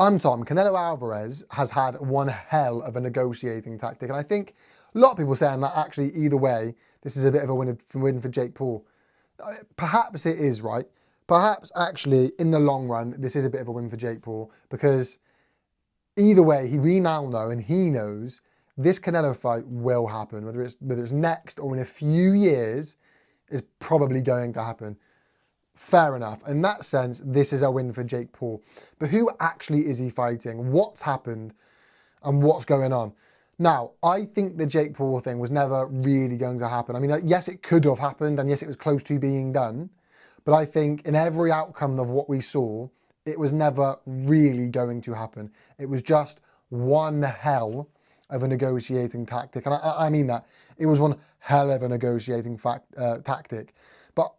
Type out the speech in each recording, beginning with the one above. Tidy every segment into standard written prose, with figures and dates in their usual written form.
I'm Tom. Canelo Alvarez has had one hell of a negotiating tactic, and I think a lot of people saying that actually either way, this is a bit of a win for Jake Paul. Perhaps it is, right? Perhaps actually in the long run, this is a bit of a win for Jake Paul, because either way, we now know, and he knows, this Canelo fight will happen. Whether it's next or in a few years, is probably going to happen. Fair enough. In that sense, this is a win for Jake Paul. But who actually is he fighting? What's happened? And what's going on? Now, I think the Jake Paul thing was never really going to happen. I mean, yes, it could have happened, and yes, it was close to being done. But I think in every outcome of what we saw, it was never really going to happen. It was just one hell of a negotiating tactic. And I mean that. It was one hell of a negotiating tactic. But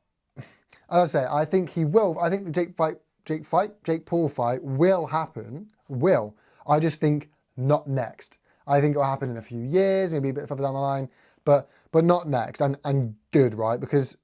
as I say, I think he will. I think the Jake Paul fight will happen. Will. I just think not next. I think it'll happen in a few years, maybe a bit further down the line, but not next. And good, right? Because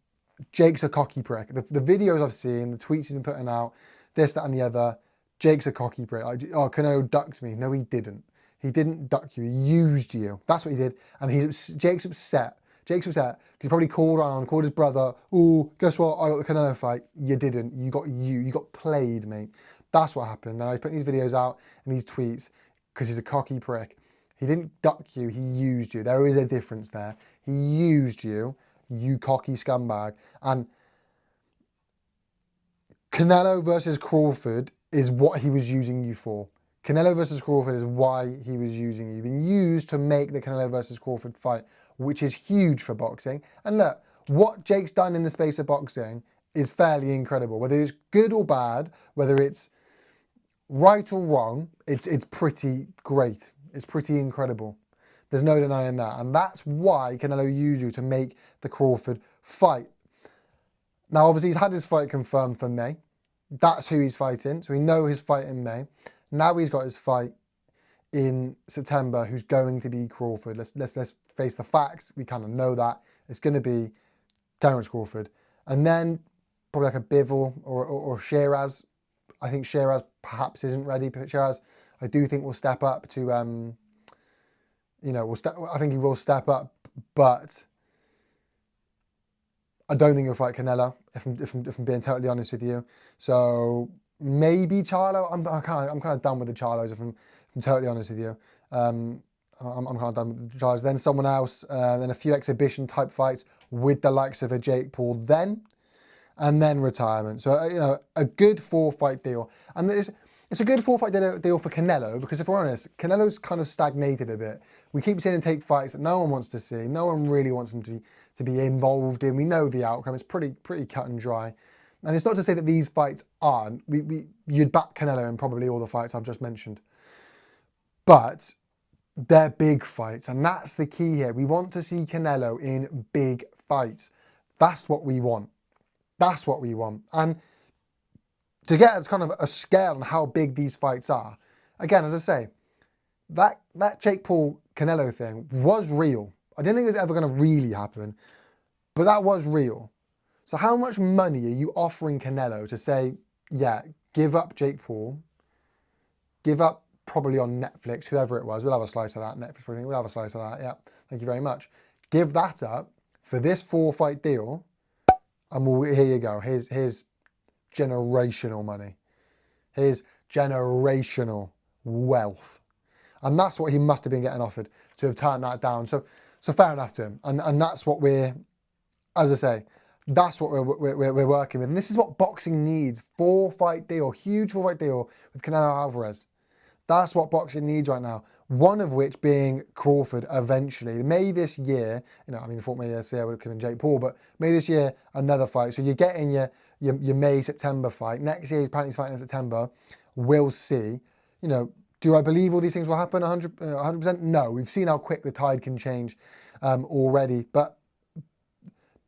Jake's a cocky prick. The videos I've seen, the tweets he's been putting out, this, that, and the other. Jake's a cocky prick. Oh, Canelo ducked me. No, he didn't. He didn't duck you. He used you. That's what he did. And Jake's upset. Jake's upset because he probably called his brother. Oh, guess what? I got the Canelo fight. You didn't. You got played, mate. That's what happened. Now he's putting these videos out and these tweets because he's a cocky prick. He didn't duck you. He used you. There is a difference there. He used you, you cocky scumbag. And Canelo versus Crawford is what he was using you for. Canelo versus Crawford is why he was using you. You've been used to make the Canelo versus Crawford fight, which is huge for boxing. And look, what Jake's done in the space of boxing is fairly incredible. Whether it's good or bad, whether it's right or wrong, it's pretty great. It's pretty incredible. There's no denying that. And that's why Canelo used you to make the Crawford fight. Now, obviously, he's had his fight confirmed for May. That's who he's fighting. So we know his fight in May. Now he's got his fight in September, who's going to be Crawford. Let's face the facts. We kind of know that. It's going to be Terence Crawford. And then probably like a Bivol or Shiraz. I think Shiraz perhaps isn't ready, but Shiraz, I do think will step up to, I think he will step up, but I don't think he'll fight Canelo, if I'm being totally honest with you. So maybe Charlo. I'm kind of done with the Charlos, if I'm totally honest with you. I'm kind of done with the Charlos. Then someone else, then a few exhibition type fights with the likes of a Jake Paul then, and then retirement. So, a good 4-fight deal. And it's a good 4-fight deal for Canelo, because if we're honest, Canelo's kind of stagnated a bit. We keep seeing him take fights that no one wants to see. No one really wants him to be involved in. We know the outcome. It's pretty cut and dry. And it's not to say that these fights aren't. You'd back Canelo in probably all the fights I've just mentioned. But they're big fights, and that's the key here. We want to see Canelo in big fights. That's what we want. That's what we want. And to get kind of a scale on how big these fights are, again, as I say, that Jake Paul Canelo thing was real. I didn't think it was ever going to really happen, but that was real. So how much money are you offering Canelo to say, yeah, give up Jake Paul, give up probably on Netflix, whoever it was, we'll have a slice of that, Netflix, we'll have a slice of that, yeah, thank you very much. Give that up for this 4-fight deal, and here you go, here's generational money. Here's generational wealth. And that's what he must have been getting offered, to have turned that down. So fair enough to him. And that's what we're, as I say, that's what we're working with. And this is what boxing needs. 4-fight deal, huge 4-fight deal with Canelo Alvarez. That's what boxing needs right now. One of which being Crawford eventually. May this year, I thought May this year would have been Jake Paul, but May this year, another fight. So you're getting your May, September fight. Next year, apparently he's fighting in September. We'll see. Do I believe all these things will happen 100%? No. We've seen how quick the tide can change already. But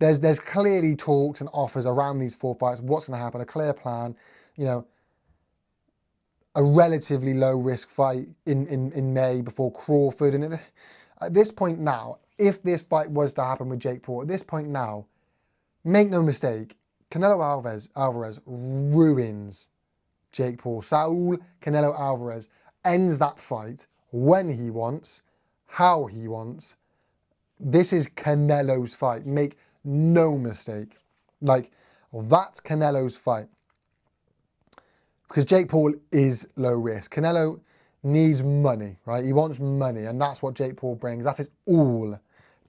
there's clearly talks and offers around these 4 fights. What's going to happen? A clear plan. A relatively low risk fight in May before Crawford. And at this point now, if this fight was to happen with Jake Paul, at this point now, make no mistake, Canelo Alvarez ruins Jake Paul. Saul Canelo Alvarez ends that fight when he wants, how he wants. This is Canelo's fight. Make no mistake. Like, well, that's Canelo's fight. Because Jake Paul is low risk. Canelo needs money, right? He wants money, and that's what Jake Paul brings. That is all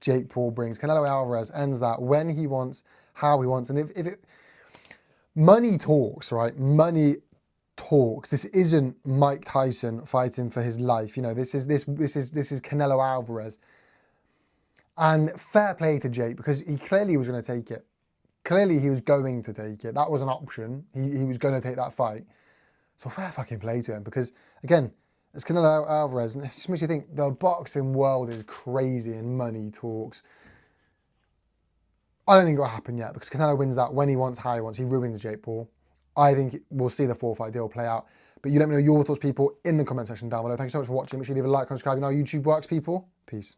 Jake Paul brings. Canelo Alvarez ends that when he wants, how he wants. And if it, money talks, right? Money talks. This isn't Mike Tyson fighting for his life. You know, this is Canelo Alvarez. And fair play to Jake, because he clearly was going to take it. Clearly he was going to take it. That was an option. He was going to take that fight. So fair fucking play to him, because again, it's Canelo Alvarez, and it just makes you think the boxing world is crazy and money talks. I don't think it will happen yet, because Canelo wins that when he wants, how he wants. He ruins Jake Paul. I think we'll see the 4-fight deal play out. But you let me know your thoughts, people, in the comment section down below. Thank you so much for watching. Make sure you leave a like, subscribe. You know how YouTube works, people. Peace.